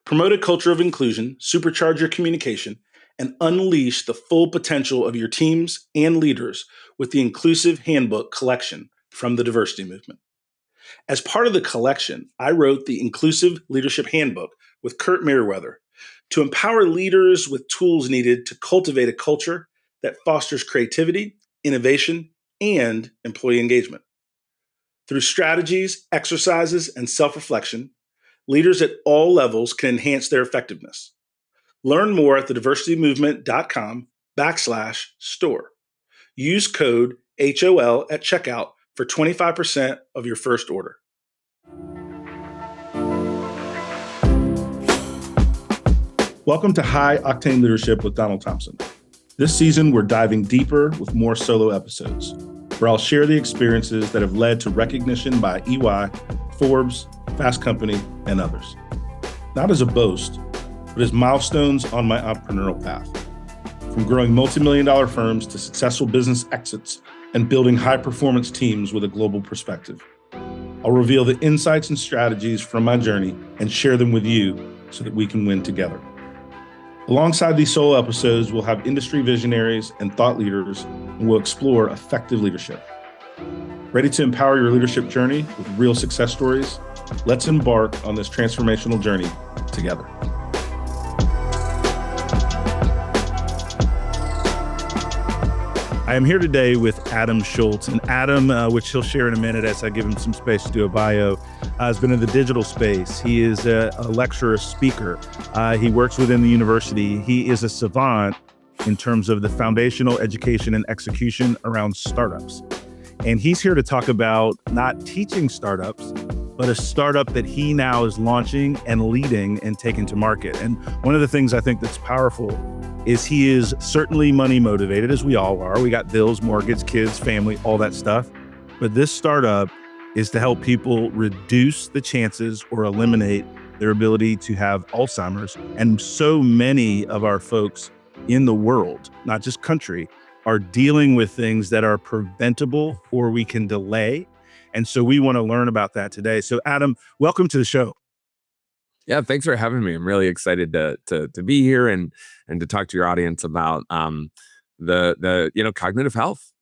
Promote a culture of inclusion, supercharge your communication, and unleash the full potential of your teams and leaders with the Inclusive Handbook collection from the Diversity Movement. As part of the collection, I wrote the Inclusive Leadership Handbook with Kurt Merriweather to empower leaders with tools needed to cultivate a culture that fosters creativity, innovation, and employee engagement. Through strategies, exercises, and self-reflection, leaders at all levels can enhance their effectiveness. Learn more at thediversitymovement.com/store. Use code HOL at checkout for 25% of your first order. Welcome to High Octane Leadership with Donald Thompson. This season, we're diving deeper with more solo episodes, where I'll share the experiences that have led to recognition by EY, Forbes, Fast Company, and others. Not as a boast, but as milestones on my entrepreneurial path. From growing multi-million-dollar firms to successful business exits and building high-performance teams with a global perspective. I'll reveal the insights and strategies from my journey and share them with you so that we can win together. Alongside these solo episodes, we'll have industry visionaries and thought leaders, and we'll explore effective leadership. Ready to empower your leadership journey with real success stories? Let's embark on this transformational journey together. I am here today with Adam Schultz, and Adam, which he'll share in a minute as I give him some space to do a bio, has been in the digital space. He is a lecturer, speaker. He works within the university. He is a savant in terms of the foundational education and execution around startups. And he's here to talk about not teaching startups, but a startup that he now is launching and leading and taking to market. And one of the things I think that's powerful is he is certainly money motivated, as we all are. We got bills, mortgage, kids, family, all that stuff. But this startup is to help people reduce the chances or eliminate their ability to have Alzheimer's. And so many of our folks in the world, not just country, are dealing with things that are preventable or we can delay. And so we want to learn about that today. So Adam, welcome to the show. Yeah, thanks for having me. I'm really excited to be here and to talk to your audience about the cognitive health.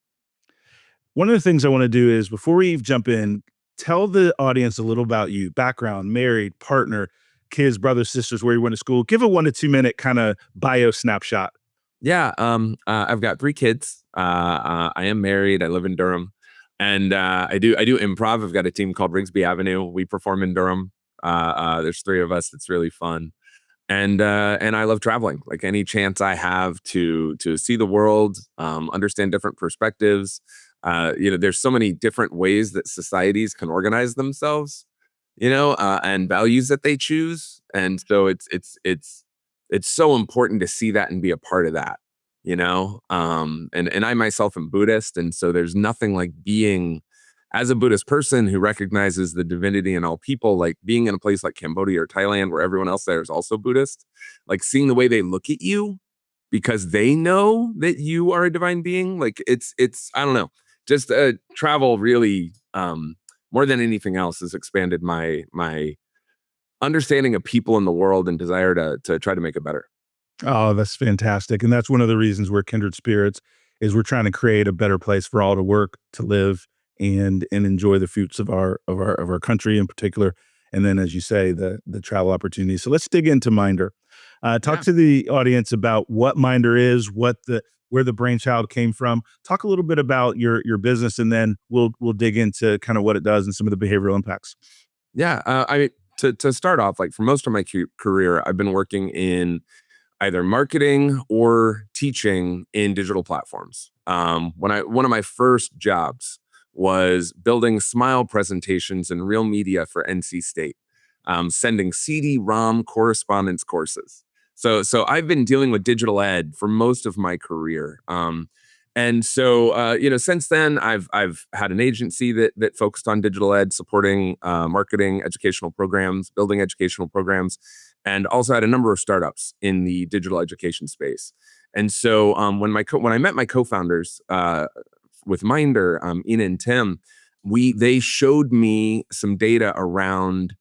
One of the things I want to do is, before we jump in, tell the audience a little about you, background, married, partner, kids, brothers, sisters, where you went to school. Give a 1 to 2 minute kind of bio snapshot. Yeah, I've got 3 kids. I am married. I live in Durham, and I do improv. I've got a team called Rigsby Avenue. We perform in Durham. There's 3 of us. It's really fun. And I love traveling. Like, any chance I have to see the world, understand different perspectives. There's so many different ways that societies can organize themselves, and values that they choose. And so it's so important to see that and be a part of that, and I myself am Buddhist. And so there's nothing like being, as a Buddhist person who recognizes the divinity in all people, like being in a place like Cambodia or Thailand where everyone else there is also Buddhist, like seeing the way they look at you because they know that you are a divine being. Like it's I don't know, just travel really, more than anything else, has expanded my understanding of people in the world and desire to try to make it better. Oh, that's fantastic. And that's one of the reasons we're kindred spirits, is we're trying to create a better place for all to work, to live, and enjoy the fruits of our country in particular. And then, as you say, the travel opportunities. So let's dig into Mindr. Talk to the audience about what Mindr is, where the brainchild came from. Talk a little bit about your business, and then we'll dig into kind of what it does and some of the behavioral impacts. Yeah, to start off, like, for most of my career, I've been working in either marketing or teaching in digital platforms. One of my first jobs was building smile presentations in real media for NC State, sending CD-ROM correspondence courses. So I've been dealing with digital ed for most of my career. And so since then, I've had an agency that focused on digital ed, supporting marketing, educational programs, building educational programs, and also had a number of startups in the digital education space. And so when I met my co-founders, with Mindr, Ina and Tim, they showed me some data around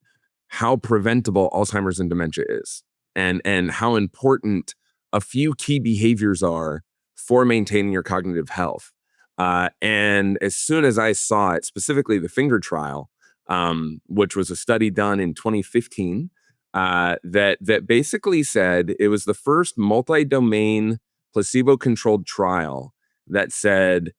how preventable Alzheimer's and dementia is, and how important a few key behaviors are for maintaining your cognitive health. And as soon as I saw it, specifically the finger trial, which was a study done in 2015, that basically said it was the first multi-domain placebo-controlled trial that said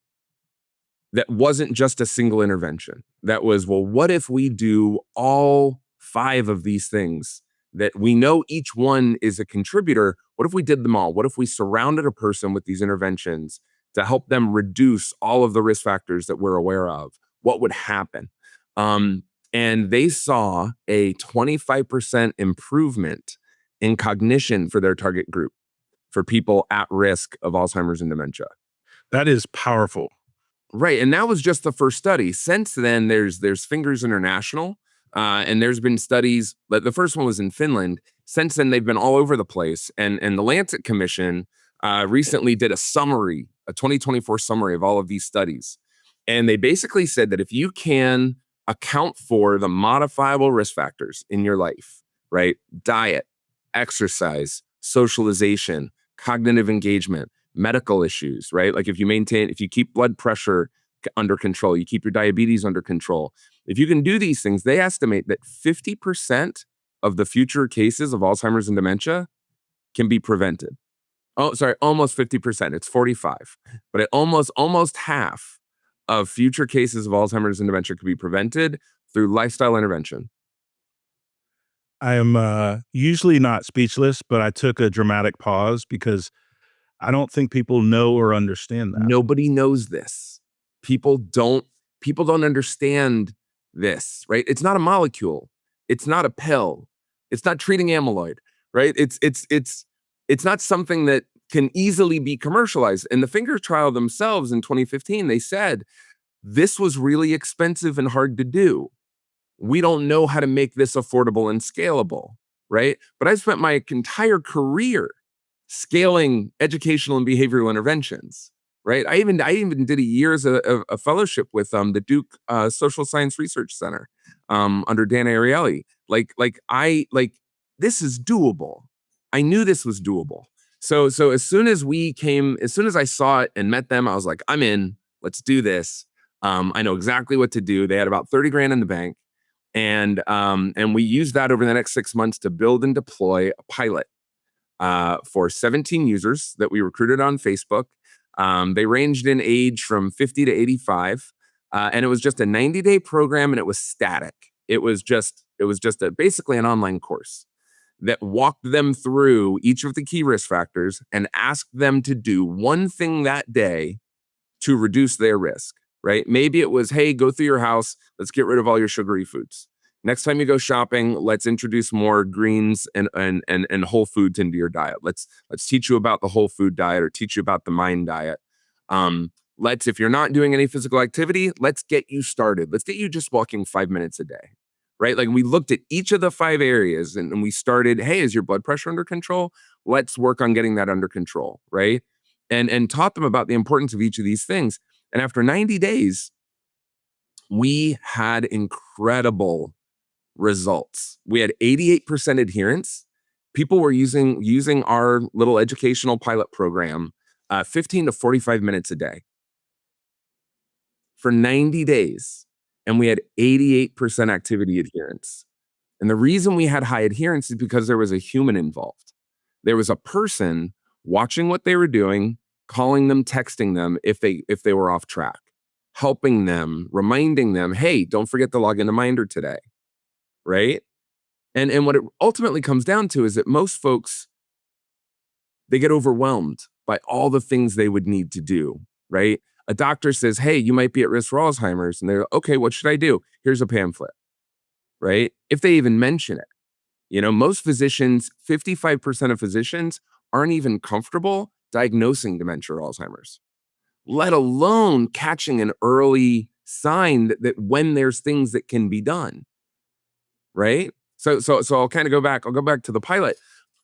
that wasn't just a single intervention. That was, well, what if we do all 5 of these things that we know each one is a contributor? What if we did them all? What if we surrounded a person with these interventions to help them reduce all of the risk factors that we're aware of? What would happen? And they saw a 25% improvement in cognition for their target group, for people at risk of Alzheimer's and dementia. That is powerful. Right, and that was just the first study. Since then, there's Fingers International, and there's been studies. But the first one was in Finland. Since then, they've been all over the place. And the Lancet Commission recently did a 2024 summary of all of these studies, and they basically said that if you can account for the modifiable risk factors in your life, right? Diet, exercise, socialization, cognitive engagement, medical issues, right? Like if you keep blood pressure under control, you keep your diabetes under control. If you can do these things, they estimate that 50% of the future cases of Alzheimer's and dementia can be prevented. Oh, sorry, almost 50%. It's 45, but almost half of future cases of Alzheimer's and dementia could be prevented through lifestyle intervention. I am usually not speechless, but I took a dramatic pause because I don't think people know or understand that. Nobody knows this. People don't understand this, right? It's not a molecule. It's not a pill. It's not treating amyloid, right? It's not something that can easily be commercialized. In the finger trial themselves in 2015, they said this was really expensive and hard to do. We don't know how to make this affordable and scalable, right? But I spent my entire career scaling educational and behavioral interventions, right? I even did a year's a fellowship with the Duke Social Science Research Center under Dan Ariely. This is doable. I knew this was doable. So as soon as I saw it and met them, I was like, I'm in. Let's do this. I know exactly what to do. They had about 30 grand in the bank, and we used that over the next 6 months to build and deploy a pilot for 17 users that we recruited on Facebook. They ranged in age from 50 to 85, and it was just a 90-day program, and it was static. It was just basically an online course that walked them through each of the key risk factors and asked them to do one thing that day to reduce their risk, right? Maybe it was, hey, go through your house, let's get rid of all your sugary foods. Next time you go shopping, let's introduce more greens and whole foods into your diet. Let's teach you about the whole food diet or teach you about the Mind diet. If you're not doing any physical activity, let's get you started. Let's get you just walking 5 minutes a day, right? Like we looked at each of the 5 areas and we started, hey, is your blood pressure under control? Let's work on getting that under control, right? And taught them about the importance of each of these things. And after 90 days, we had incredible results. We had 88% adherence. People were using our little educational pilot program 15 to 45 minutes a day for 90 days. And we had 88% activity adherence. And the reason we had high adherence is because there was a human involved. There was a person watching what they were doing, calling them, texting them if they were off track, helping them, reminding them, hey, don't forget to log into Mindr today. Right? And what it ultimately comes down to is that most folks, they get overwhelmed by all the things they would need to do, right? A doctor says, hey, you might be at risk for Alzheimer's. And they're, okay, what should I do? Here's a pamphlet, right? If they even mention it. Most physicians, 55% of physicians aren't even comfortable diagnosing dementia or Alzheimer's, let alone catching an early sign that when there's things that can be done. Right. So I'll kind of go back. I'll go back to the pilot.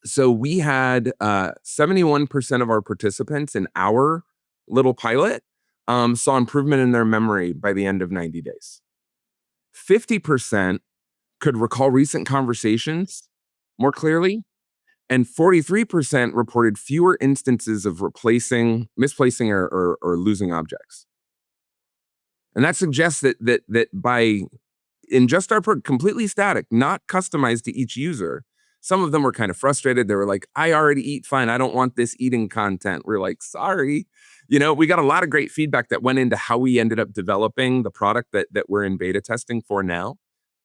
So we had 71% of our participants in our little pilot saw improvement in their memory by the end of 90 days. 50% could recall recent conversations more clearly, and 43% reported fewer instances of misplacing, or losing objects. And that suggests that by in just our completely static, not customized to each user, some of them were kind of frustrated. They were like, I already eat fine. I don't want this eating content. We're like, sorry. We got a lot of great feedback that went into how we ended up developing the product that we're in beta testing for now.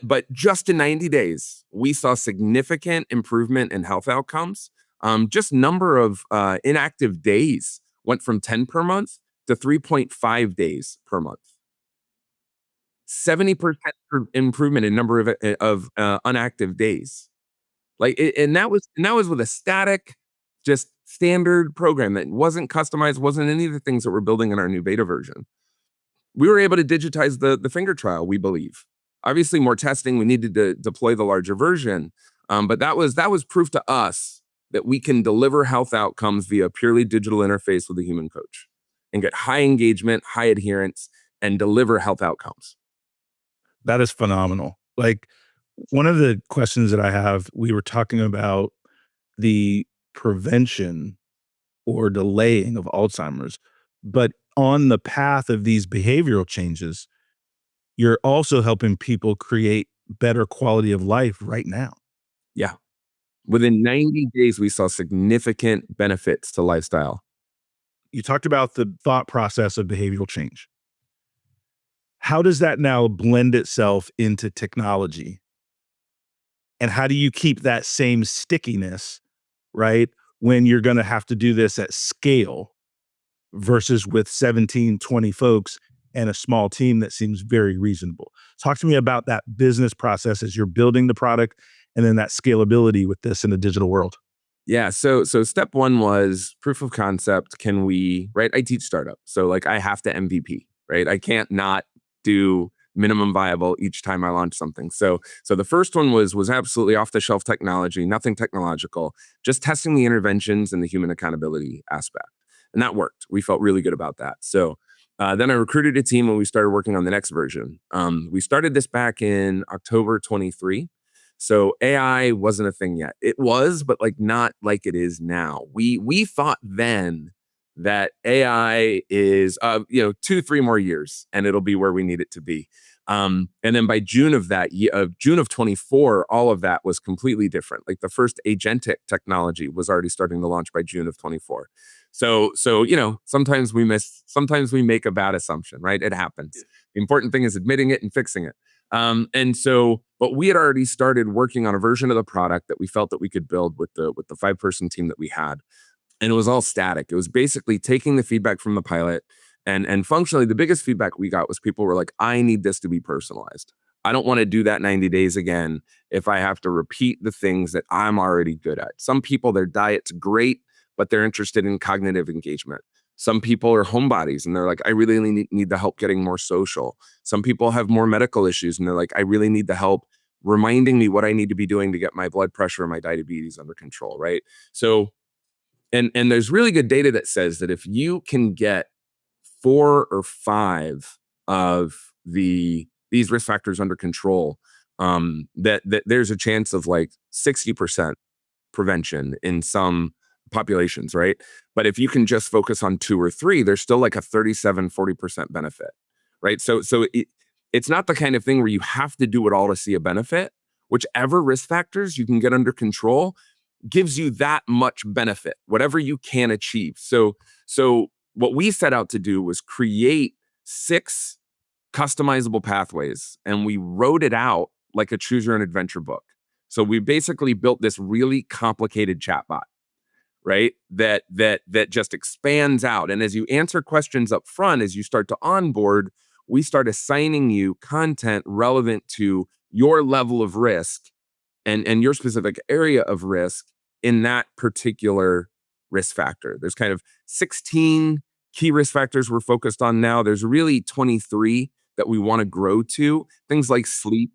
But just in 90 days, we saw significant improvement in health outcomes. Just number of inactive days went from 10 per month to 3.5 days per month. 70% improvement in number of unactive days. And that was with a static, just standard program that wasn't customized, wasn't any of the things that we're building in our new beta version. We were able to digitize the finger trial, we believe. Obviously, more testing. We needed to deploy the larger version, but that was proof to us that we can deliver health outcomes via a purely digital interface with a human coach and get high engagement, high adherence, and deliver health outcomes. That is phenomenal. Like, one of the questions that I have, we were talking about the prevention or delaying of Alzheimer's, but on the path of these behavioral changes, you're also helping people create better quality of life right now. Yeah. Within 90 days, we saw significant benefits to lifestyle. You talked about the thought process of behavioral change. How does that now blend itself into technology? And how do you keep that same stickiness, right, when you're going to have to do this at scale versus with 17, 20 folks and a small team that seems very reasonable? Talk to me about that business process as you're building the product and then that scalability with this in the digital world. Yeah. So step one was proof of concept. Can we, right? I teach startup. So like I have to MVP, right? I can't not do minimum viable each time I launch something. So the first one was absolutely off the shelf technology, nothing technological, just testing the interventions and the human accountability aspect. And that worked. We felt really good about that. So then I recruited a team and we started working on the next version. We started this back in October 23. So AI wasn't a thing yet. It was, but like not like it is now. We thought then that AI is 2-3 more years and it'll be where we need it to be. And then by June of that year, June of 24, all of that was completely different. Like the first agentic technology was already starting to launch by June of 24. So sometimes we miss, sometimes we make a bad assumption, right? It happens. Yeah. The important thing is admitting it and fixing it. But we had already started working on a version of the product that we felt that we could build with the 5-person team that we had. And it was all static. It was basically taking the feedback from the pilot and functionally the biggest feedback we got was people were like, I need this to be personalized. I don't want to do that 90 days again if I have to repeat the things that I'm already good at. Some people, their diet's great, but they're interested in cognitive engagement. Some people are homebodies and they're like, I really need the help getting more social. Some people have more medical issues and they're like, I really need the help reminding me what I need to be doing to get my blood pressure and my diabetes under control, right? So, and there's really good data that says that if you can get 4 or 5 of these risk factors under control, that there's a chance of like 60% prevention in some populations, right? But if you can just focus on 2 or 3, there's still like a 40% benefit, right? So it's not the kind of thing where you have to do it all to see a benefit. Whichever risk factors you can get under control gives you that much benefit, whatever you can achieve. So what we set out to do was create 6 customizable pathways, and we wrote it out like a choose your own adventure book. So we basically built this really complicated chatbot, right? That just expands out. And as you answer questions up front, as you start to onboard, we start assigning you content relevant to your level of risk and your specific area of risk in that particular risk factor. There's kind of 16 key risk factors we're focused on now. There's really 23 that we want to grow to. Things like sleep,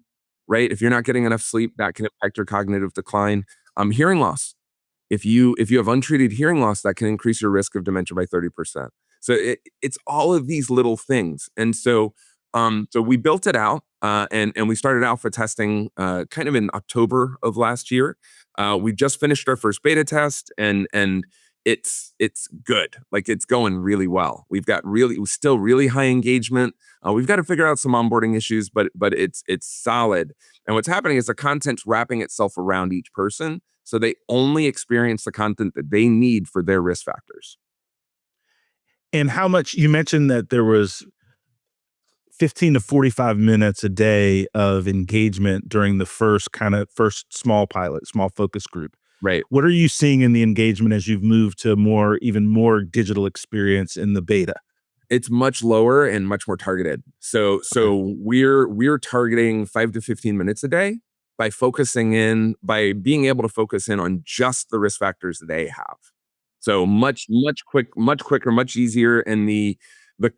right? If you're not getting enough sleep, that can impact your cognitive decline. Hearing loss. If you have untreated hearing loss, that can increase your risk of dementia by 30%. So it's all of these little things. And so So we built it out, and we started alpha testing kind of in October of last year. We just finished our first beta test, and it's good. Like, it's going really well. We've got still really high engagement. We've got to figure out some onboarding issues, but it's solid. And what's happening is the content's wrapping itself around each person, so they only experience the content that they need for their risk factors. And how much, you mentioned that there was 15 to 45 minutes a day of engagement during the first small pilot, small focus group. Right. What are you seeing in the engagement as you've moved to even more digital experience in the beta? It's much lower and much more targeted. So we're targeting 5 to 15 minutes a day by being able to focus in on just the risk factors they have. So much quicker, much easier. And the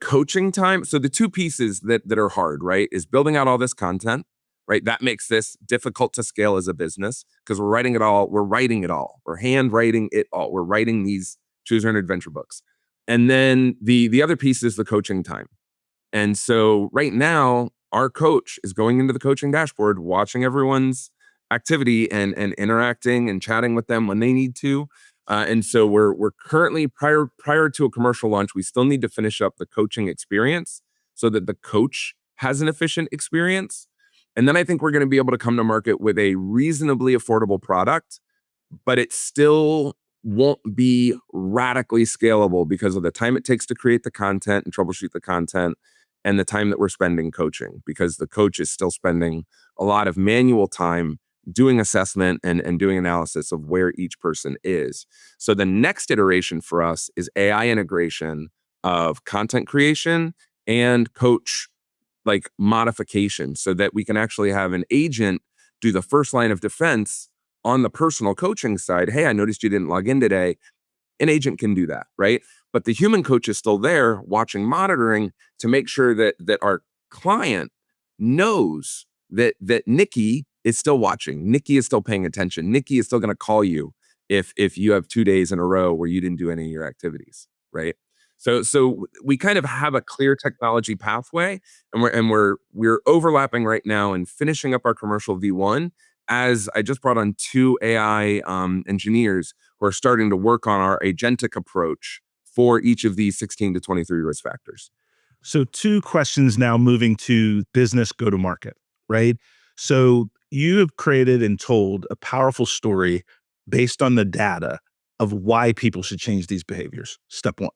coaching time. So the two pieces that are hard, right, is building out all this content, right? That makes this difficult to scale as a business because we're writing it all. We're handwriting it all. We're writing these choose your own adventure books. And then the other piece is the coaching time. And so right now, our coach is going into the coaching dashboard, watching everyone's activity and interacting and chatting with them when they need to. And so we're currently prior to a commercial launch, we still need to finish up the coaching experience so that the coach has an efficient experience. And then I think we're going to be able to come to market with a reasonably affordable product, but it still won't be radically scalable because of the time it takes to create the content and troubleshoot the content, and the time that we're spending coaching, because the coach is still spending a lot of manual time doing assessment and doing analysis of where each person is. So the next iteration for us is AI integration of content creation and coach like modification, so that we can actually have an agent do the first line of defense on the personal coaching side. Hey, I noticed you didn't log in today. An agent can do that, right? But the human coach is still there watching, monitoring to make sure that our client knows that Nikki is still watching. Nikki is still paying attention. Nikki is still going to call you if you have 2 days in a row where you didn't do any of your activities, right? So we kind of have a clear technology pathway, and we're overlapping right now and finishing up our commercial V1, as I just brought on 2 AI engineers who are starting to work on our agentic approach for each of these 16 to 23 risk factors. So 2 questions now, moving to business go-to-market, right? So you have created and told a powerful story based on the data of why people should change these behaviors, step 1.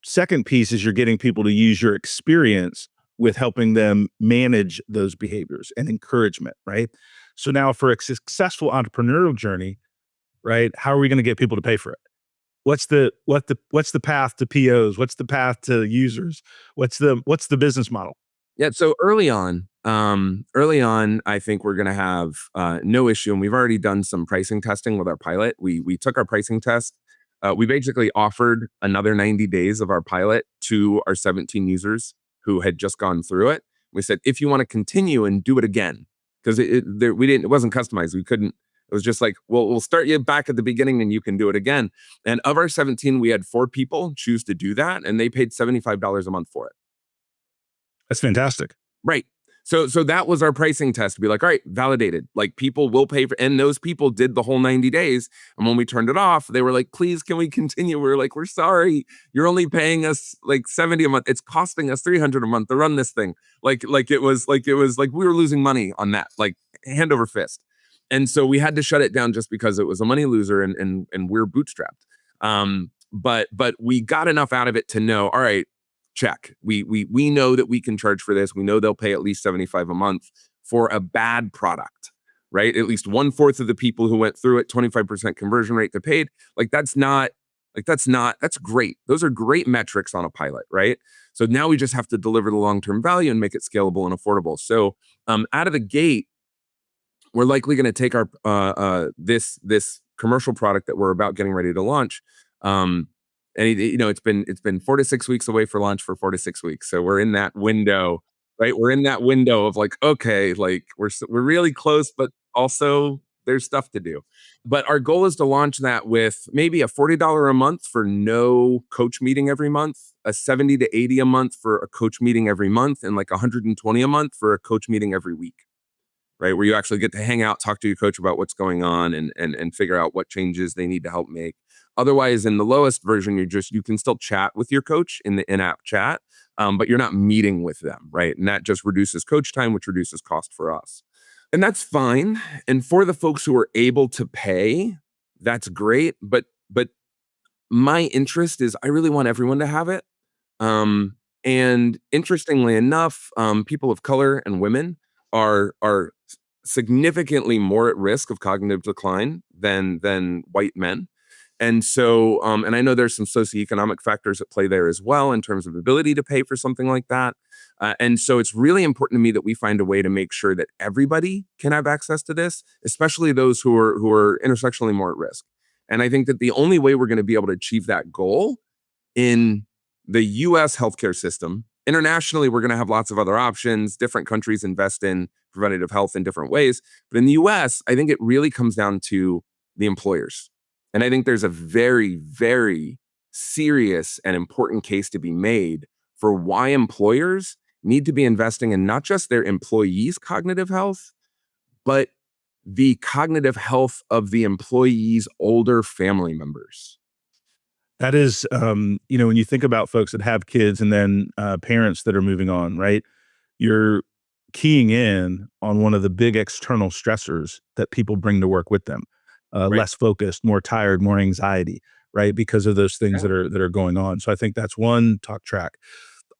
Second piece is you're getting people to use your experience with helping them manage those behaviors and encouragement, right? So now, for a successful entrepreneurial journey, right, how are we going to get people to pay for it? What's the path to POs? What's the path to users? What's the business model? Yeah. So early on, I think we're going to have no issue. And we've already done some pricing testing with our pilot. We took our pricing test. We basically offered another 90 days of our pilot to our 17 users who had just gone through it. We said, if you want to continue and do it again, because it wasn't customized. We couldn't. It was just like, well, we'll start you back at the beginning and you can do it again. And of our 17, we had 4 people choose to do that, and they paid $75 a month for it. That's fantastic. Right. So that was our pricing test to be like, all right, validated. Like, people will pay for, and those people did the whole 90 days. And when we turned it off, they were like, please, can we continue? We were like, we're sorry. You're only paying us like 70 a month. It's costing us 300 a month to run this thing. Like it was like we were losing money on that, like hand over fist. And so we had to shut it down just because it was a money loser, and we're bootstrapped. But we got enough out of it to know, all right, check. We know that we can charge for this. We know they'll pay at least $75 a month for a bad product, right? At least 1/4 of the people who went through it, 25% conversion rate, they paid. That's great. Those are great metrics on a pilot, right? So now we just have to deliver the long-term value and make it scalable and affordable. So out of the gate, we're likely going to take our this commercial product that we're about getting ready to launch. And it's been 4 to 6 weeks away for launch for 4 to 6 weeks. So we're in that window, right? We're in that window of like, okay, like we're really close, but also there's stuff to do. But our goal is to launch that with maybe a $40 a month for no coach meeting every month, a 70 to 80 a month for a coach meeting every month, and like 120 a month for a coach meeting every week, right? Where you actually get to hang out, talk to your coach about what's going on, and figure out what changes they need to help make. Otherwise, in the lowest version, you can still chat with your coach in the in-app chat, but you're not meeting with them, right? And that just reduces coach time, which reduces cost for us. And that's fine. And for the folks who are able to pay, that's great. But my interest is I really want everyone to have it. And interestingly enough, people of color and women are significantly more at risk of cognitive decline than white men. And so, and I know there's some socioeconomic factors at play there as well in terms of ability to pay for something like that. And so it's really important to me that we find a way to make sure that everybody can have access to this, especially those who are intersectionally more at risk. And I think that the only way we're going to be able to achieve that goal in the US healthcare system, internationally, we're going to have lots of other options. Different countries invest in preventative health in different ways. But in the US, I think it really comes down to the employers. And I think there's a very, very serious and important case to be made for why employers need to be investing in not just their employees' cognitive health, but the cognitive health of the employees' older family members. That is, when you think about folks that have kids and then parents that are moving on, right? You're keying in on one of the big external stressors that people bring to work with them. Right. Less focused, more tired, more anxiety, right? Because of those things Yeah. that are going on. So I think that's one talk track.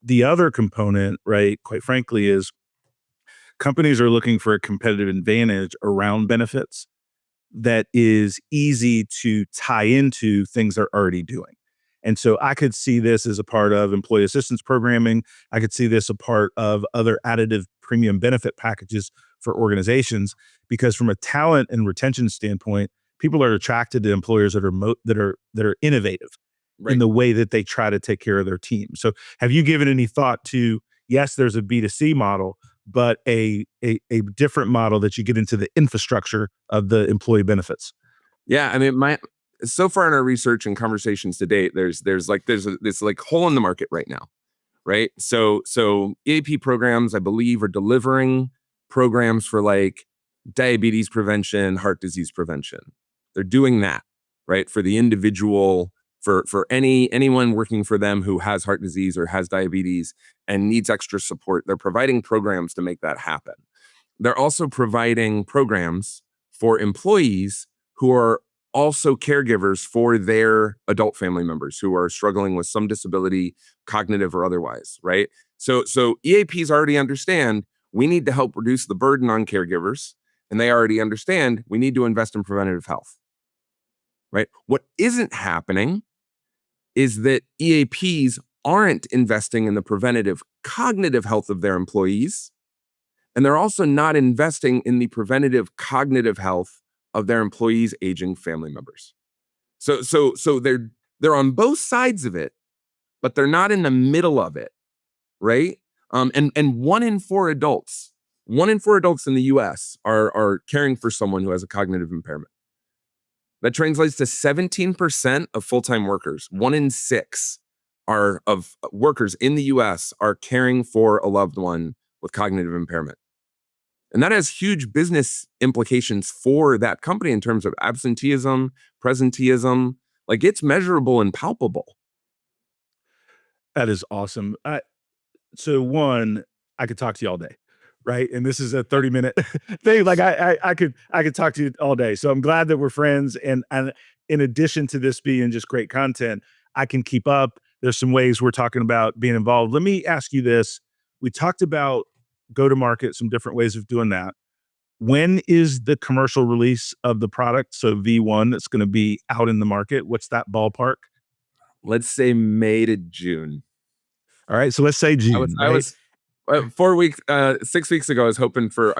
The other component, right, quite frankly, is companies are looking for a competitive advantage around benefits that is easy to tie into things they're already doing. And so I could see this as a part of employee assistance programming. I could see this a part of other additive premium benefit packages for organizations, because from a talent and retention standpoint, people are attracted to employers that are innovative in Right. the way that they try to take care of their team. So have you given any thought to, yes, there's a B2C model, but a different model that you get into the infrastructure of the employee benefits? Yeah, I mean, so far in our research and conversations to date, there's this like hole in the market right now, right? So EAP programs, I believe, are delivering programs for like diabetes prevention, heart disease prevention. They're doing that, right, for the individual, for anyone working for them who has heart disease or has diabetes and needs extra support. They're providing programs to make that happen. They're also providing programs for employees who are also caregivers for their adult family members who are struggling with some disability, cognitive or otherwise, right? So EAPs already understand we need to help reduce the burden on caregivers, and they already understand we need to invest in preventative health, right? What isn't happening is that EAPs aren't investing in the preventative cognitive health of their employees, and they're also not investing in the preventative cognitive health of their employees' aging family members. So they're on both sides of it, but they're not in the middle of it, right? And one in four adults in the U.S. are caring for someone who has a cognitive impairment. That translates to 17% of full-time workers. 1 in 6 of workers in the U.S. are caring for a loved one with cognitive impairment. And that has huge business implications for that company in terms of absenteeism, presenteeism. Like, it's measurable and palpable. That is awesome. So one, I could talk to you all day, right? And this is a 30-minute thing. Like I could talk to you all day. So I'm glad that we're friends. And in addition to this being just great content, I can keep up. There's some ways we're talking about being involved. Let me ask you this. We talked about go to market, some different ways of doing that. When is the commercial release of the product? So V1 that's going to be out in the market. What's that ballpark? Let's say May to June. All right. So let's say I was June, I right? was 4 weeks, 6 weeks ago. I was hoping for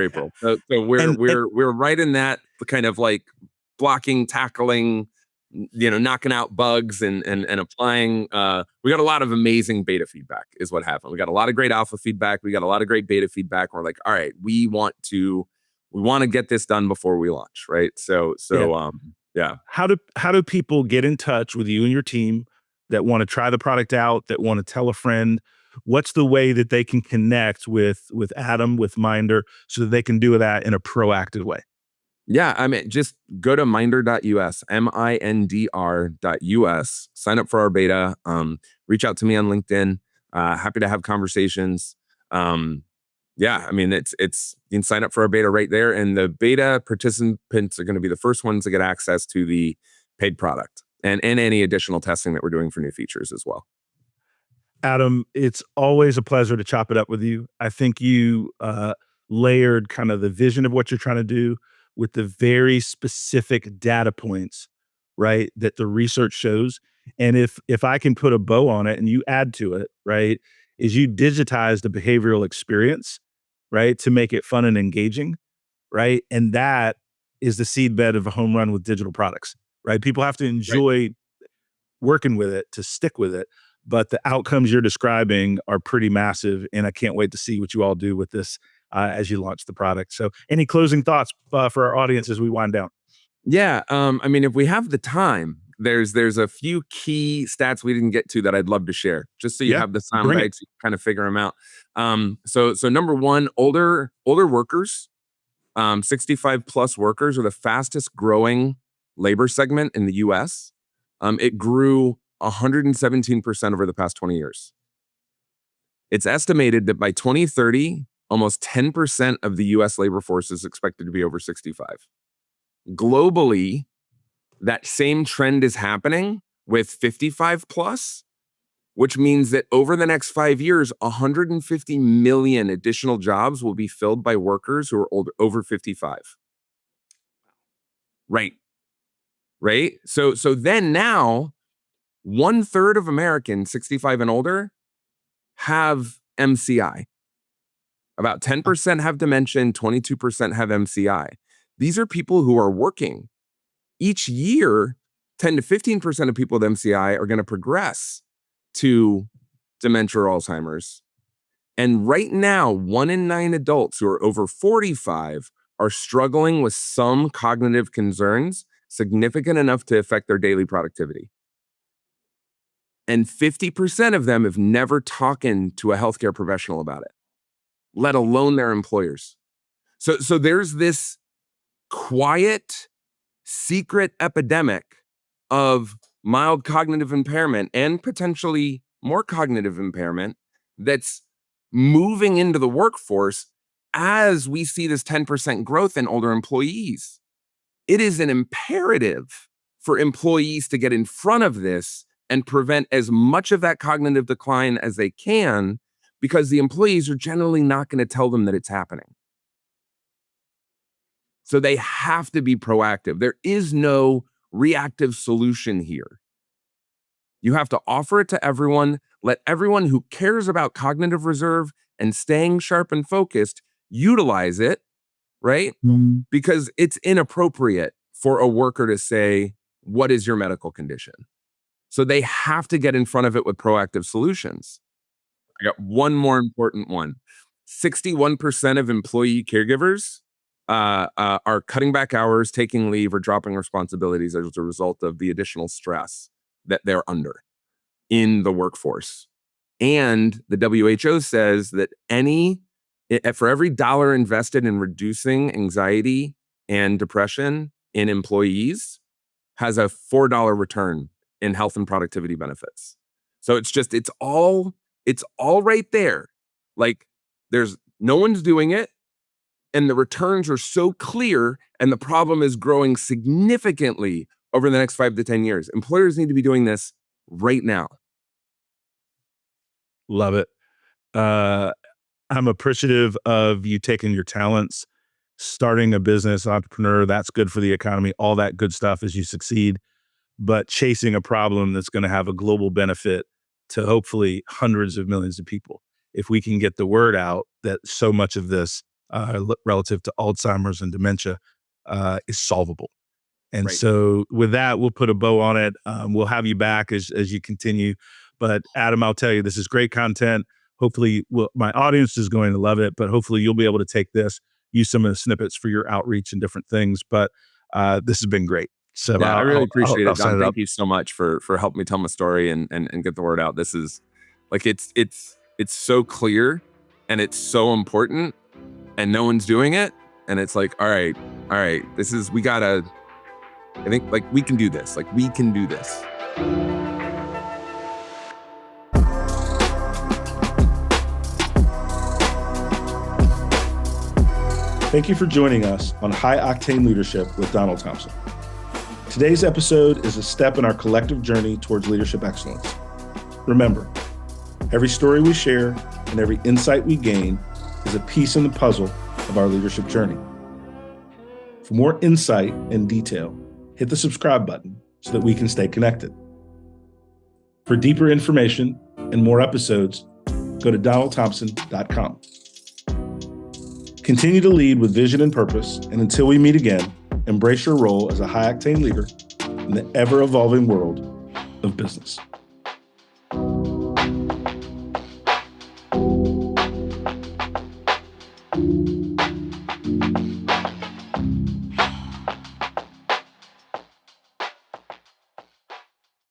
April. So we're And we're we're right in that kind of like blocking, tackling, knocking out bugs and applying. We got a lot of amazing beta feedback, is what happened. We got a lot of great alpha feedback. We got a lot of great beta feedback. We're like, all right, we want to get this done before we launch, right? So yeah, yeah. how do people get in touch with you and your team that want to try the product out, that want to tell a friend, what's the way that they can connect with Adam, with Mindr, so that they can do that in a proactive way? Yeah, I mean, just go to mindr.us, mindr.us, sign up for our beta, reach out to me on LinkedIn. Happy to have conversations. Yeah, I mean, it's you can sign up for our beta right there, and the beta participants are going to be the first ones to get access to the paid product and any additional testing that we're doing for new features as well. Adam, it's always a pleasure to chop it up with you. I think you layered kind of the vision of what you're trying to do with the very specific data points, right, that the research shows. And if I can put a bow on it and you add to it, right, is you digitize the behavioral experience, right, to make it fun and engaging, right? And that is the seedbed of a home run with digital products, right? People have to Right. enjoy working with it to stick with it. But the outcomes you're describing are pretty massive, and I can't wait to see what you all do with this as you launch the product. So, any closing thoughts for our audience as we wind down? Yeah, I mean, if we have the time, there's a few key stats we didn't get to that I'd love to share, just so you Yeah, have the sound bring it. bites, you can kind of figure them out. So number one, older workers, 65 plus workers are the fastest growing labor segment in the U.S. It grew 117% over the past 20 years. It's estimated that by 2030, almost 10% of the U.S. labor force is expected to be over 65. Globally, that same trend is happening with 55 plus, which means that over the next 5 years, 150 million additional jobs will be filled by workers who are over 55. Right. Right. So then now 1/3 of Americans 65 and older have MCI. About 10% have dementia, 22% have MCI. These are people who are working. Each year, 10 to 15% of people with MCI are going to progress to dementia or Alzheimer's. And right now, 1 in 9 adults who are over 45 are struggling with some cognitive concerns significant enough to affect their daily productivity. And 50% of them have never talked to a healthcare professional about it, let alone their employers. So there's this quiet, secret epidemic of mild cognitive impairment and potentially more cognitive impairment that's moving into the workforce as we see this 10% growth in older employees. It is an imperative for employees to get in front of this and prevent as much of that cognitive decline as they can, because the employees are generally not going to tell them that it's happening. So they have to be proactive. There is no reactive solution here. You have to offer it to everyone, let everyone who cares about cognitive reserve and staying sharp and focused utilize it, right? Because it's inappropriate for a worker to say, "What is your medical condition?" So they have to get in front of it with proactive solutions. I got one more important one. 61% of employee caregivers are cutting back hours, taking leave, or dropping responsibilities as a result of the additional stress that they're under in the workforce. And the WHO says that for every dollar invested in reducing anxiety and depression in employees has a $4 return in health and productivity benefits. So it's all right there. Like, there's no one's doing it, and the returns are so clear, and the problem is growing significantly over the next 5 to 10 years. Employers need to be doing this right now. Love it. I'm appreciative of you taking your talents, starting a business, entrepreneur. That's good for the economy, all that good stuff as you succeed, but chasing a problem that's going to have a global benefit to hopefully hundreds of millions of people. If we can get the word out that so much of this relative to Alzheimer's and dementia is solvable. And Right. so with that, we'll put a bow on it. We'll have you back as you continue. But Adam, I'll tell you, this is great content. Hopefully, my audience is going to love it, but hopefully you'll be able to take this, use some of the snippets for your outreach and different things. But this has been great. So Yeah, I really appreciate I'll it, sign Don. it up. Thank you so much for helping me tell my story and get the word out. This is like it's so clear and it's so important and no one's doing it. And it's like, all right, this is I think like we can do this. Like we can do this. Thank you for joining us on High Octane Leadership with Donald Thompson. Today's episode is a step in our collective journey towards leadership excellence. Remember, every story we share and every insight we gain is a piece in the puzzle of our leadership journey. For more insight and detail, hit the subscribe button so that we can stay connected. For deeper information and more episodes, go to donaldthompson.com. Continue to lead with vision and purpose, and until we meet again, embrace your role as a high-octane leader in the ever-evolving world of business.